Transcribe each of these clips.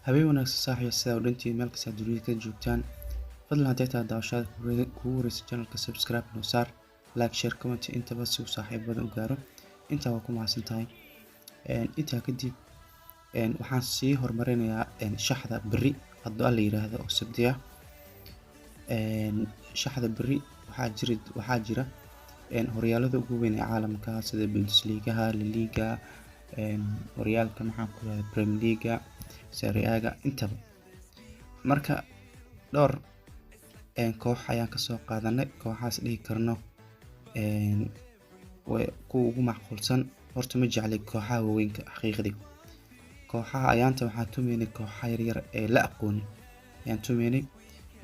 Habeen wanaagsan saaxiib sida u dhantiin meel kasta dunida ka joogtaan fadlan haddii aad daawashada kugu horeysa channelka subscribe noo saar like share comment intaba si uu saaxiibada u gaaro intaa waa ku mahadsan tahay intaa kadib waxaan sii horumarinayaa shaxda berri haddii la yiraahdo oo sabti ah shaxda berri waxaa jira horyaalada ugu weyn ee caalamka sida Bundesliga, La Liga, horyaalka maxaan ku raadin Premier League, Serie A intaba marka dhowr koox ayaan ka soo qaadanay kooxaas dhihi karno way kuwa ugu macquulsan horta ma jecli kooxaha waaweynka xaqiiqdii kooxaha ayaanta waxaan tumeynay kooxaha yaryar ee la aqoon ayaan tumeynay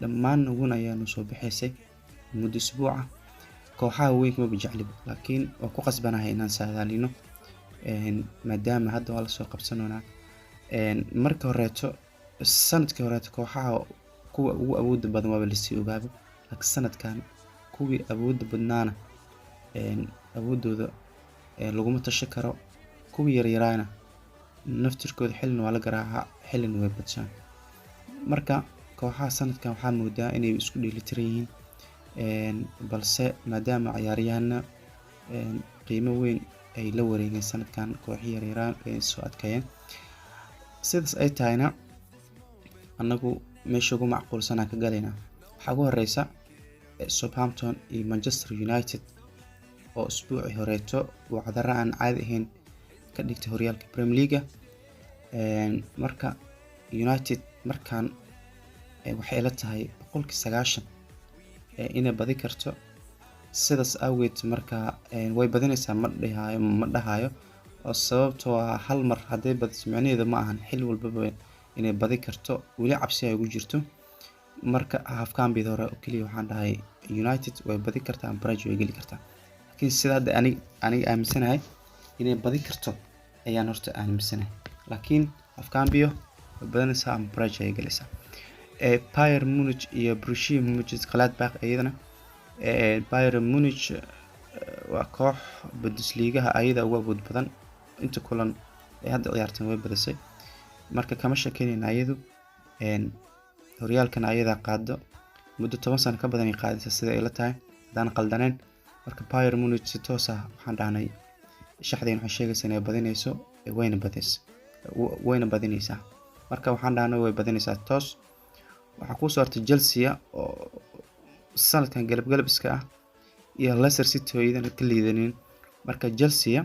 dhammaan ugun ayaanu soo bixisay muddo usbuuca kooxaha waaweynka ma jecli laakiin waa ku qasbanahay inaan saadaalino maadaama hadda waa la soo qabsanoonaa marka horeeto sanadkii horeeto kooxaha kuwa ugu awoodda badan waa la sii ogaabo laakiin sanadkan kuwii awoodda badnaana awoodooda laguma tashi karo kuwii yaryaraana naftirkooda xilin waa la garaacaa xilin way badshaan marka kooxaha sanadkan waxaa moodaa inay isku dheelitiran yihiin balse maadaama ciyaaryahanna qiimo weyn ay la wareegeen sanadkan kooxihii yaryaraan ay soo adkeeyeen sidaas ay tahayna anagu meesha ugu macquulsan aan ka galaynaa waxaa ugu horeysa Southampton iyo Manchester United oo usbuucii horeeto wacdara aan caadi ahayn ka dhigtay horyaalka Premier League marka United markaan waxay la tahay 90% inay badi karto sidaas awgeed marka way badinaysaa ma dhahayo oo sababtoo ah hal mar haday badiso macnaheedu ma ahan xil walba inay badi karto wali cabsi ay ugu jirto marka halfkaan bid hore kaliya waxaan dhahay United way badi kartaa barrage way gali kartaa laakiin sida aniga aaminsanahay inay badi karto ayaan horta aaminsanahay laakiin halfkaan biyo way badanaysaa barrage ay galaysaa Bayern Munich iyo Borussia Mönchengladbach iyadana Bayern Munich waa koox Bundesliga ayada ugu awood badan inta kulan ay hadda ciyaartan way badisay marka kama shakiinayna ayadu horyaalkan ayada qaado muddo 10 sano ka badan ay qaadaysaa sida ay la tahay hadaan qaldaneen marka Bayern Munich si toos ah waxaan dhahnay shaxdeen waxay sheegaysaa inay badinayso wayna badinaysaa marka waxaan dhahnay way badinaysaa toos waxa ku soo hartay Chelsea oo sanadkan galab iska ah iyo Leicester City oo iyadana ka liidaneen marka Chelsea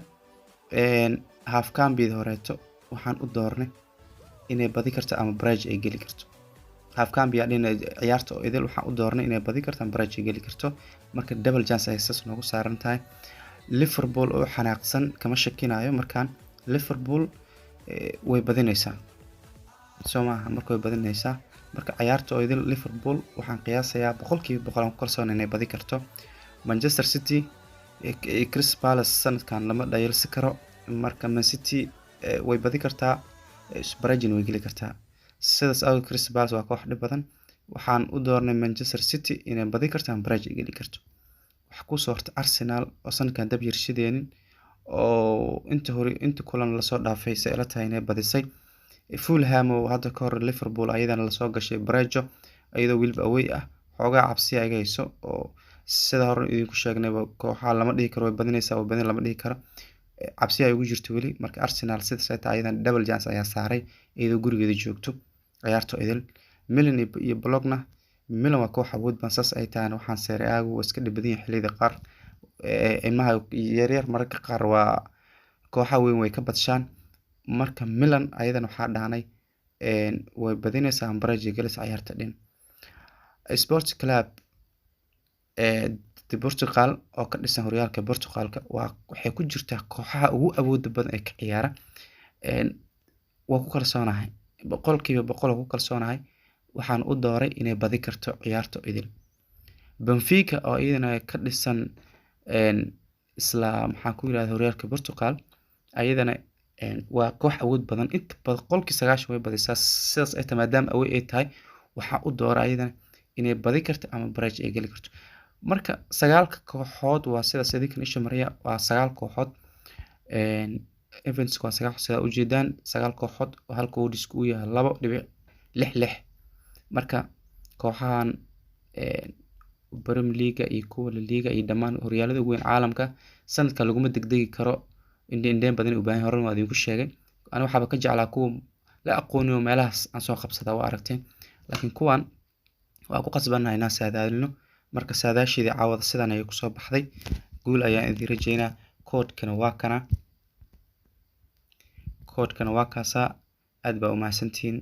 halfkaan bid horeeto waxaan u doornay inay badi karto ama barrage ay gali karto halfkaan bid ciyaarta oo idil waxaan u doornay inay badi karto ama barrage ay gali karto marka double chance ay saas noogu saaran tahay Liverpool oo xanaaqsan kama shakinayo markaan Liverpool way badinaysaa Soomaha marka way badinaysaa marka ciyaarta oo idil Liverpool waxaan qiyaasayaa 100% ku kalsoon inay badi karto Manchester City Crystal Palace sanadkan lama dhayalsi karo marka Man City way badi kartaa barrage way gali kartaa sidaas awgeed Crystal Palace waa koox dhib badan waxaan u doornay Manchester City inay badi kartaa barrage gali karto waxa ku soo hortay Arsenal oo sanadkan dab yarshadeenin oo inta kulan la soo dhaafay si ay tahay inay badisay Fulham oo hadda ka hor Liverpool ayadana la soo gashay barrage ayadoo wiliba away ah xoogaa cabsi ay hayso oo sida hore idinku sheegnay kooxaha lama dhihi karo way badinaysaa oo badin lama dhihi karo cabsi ay ugu jirto wali marka Arsenal sidaas ay tahay ayadana double chance ayaa saaray iyadoo gurigeeda joogto ciyaarto idil Milan iyo Bologna Milan waa koox awood badan saas ay tahay waxaan Serie A ugu iska dhibadin xilliyada qaar ilmaha yaryar marka qaar waa kooxaha weyn way ka badshaan marka Milan ayadana waxaa dhaanay way badinaysaa barrage galaysa ciyaarta dhin Sports Club Portugal oo ka dhisan horyaalka Portugalka waxay ku jirtaa kooxaha ugu awoodda badan ee ka ciyaara waa ku kalsoonahay 100% ku kalsoonahay waxaan u dooray inay badi karto ciyaarta idil Benfica oo iyadana ka dhisan isla maxaan ku yiraahdaa horyaalka Portugal ayadana waa koox awood badan inta 100% way badisaa sidaas ay tahay maadaama away ay tahay waxa u dooray ayadana inay badi karto ama barrage ay gali karto marka 9 kooxood waa sidaas idinka isha mariya waa 9 kooxood events waa 9 sida u jeedaan 9 kooxood oo halka uu disku u yahay 2.66 marka kooxahan Premier League iyo kuwa La Liga iyo dhamaan horyaalada ugu weyn caalamka sanadka laguma degdegi karo indeen badan u baahan horan waa idinku sheegay ana waxba ka jeclaa kuwa la aqooniyo meelahaas aan soo qabsada waa aragteen laakiin kuwan waa ku qasbanahay inaan saadaalino marka saadaashida caawada sidan ay ku soo baxday guul ayaan idin rajeynaa koodkana waa kaasa aad baa u mahadsantihiin